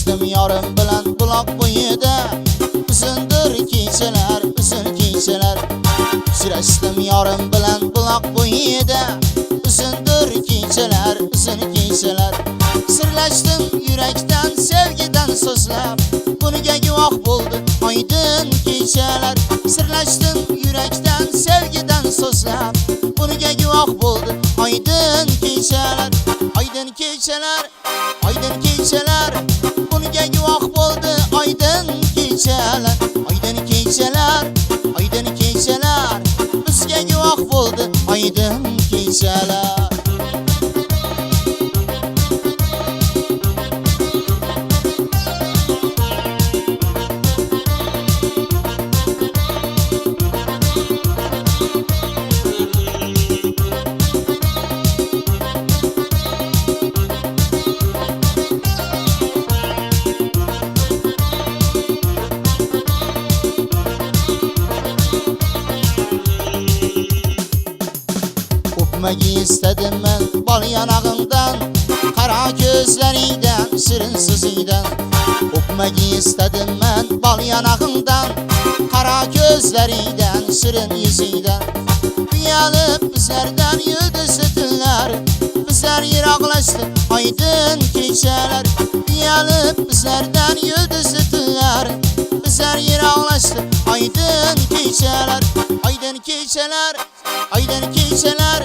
Sirlashdim yorim bilan buloq bo'yida, uzundir kechalar, uzun kechalar. Sirlashdim yorim bilan buloq bo'yida, uzundir kechalar, uzun kechalar. Sirlashdim yurakdan, sevgidan so'zlab, buniga guvoh bo'ldi oydin kechalar. Sirlashdim yurakdan, sevgidan so'zlab, buniga guvoh bo'ldi oydin kechalar. Oydin kechalar, oydin kechalar, buniga guvoh bo'ldi oydin kechalar. Oydin kechalar, oydin kechalar, bizga guvoh bo'ldi oydin kechalar. O'pmagi istadim men bol yanag'ingdan, qara ko'zlaringdan, shirin so'zingdan. O'pmagi istadim men bol yanag'ingdan, qara ko'zlaringdan, shirin yuzingdan. Uyalib bizlardan yulduzli tunlar, bizlar yiroqlashdi oydin kechalar. Uyalib bizlardan yulduzli tunlar, bizlar yiroqlashdi oydin kechalar. Oydin kechalar, oydin kechalar,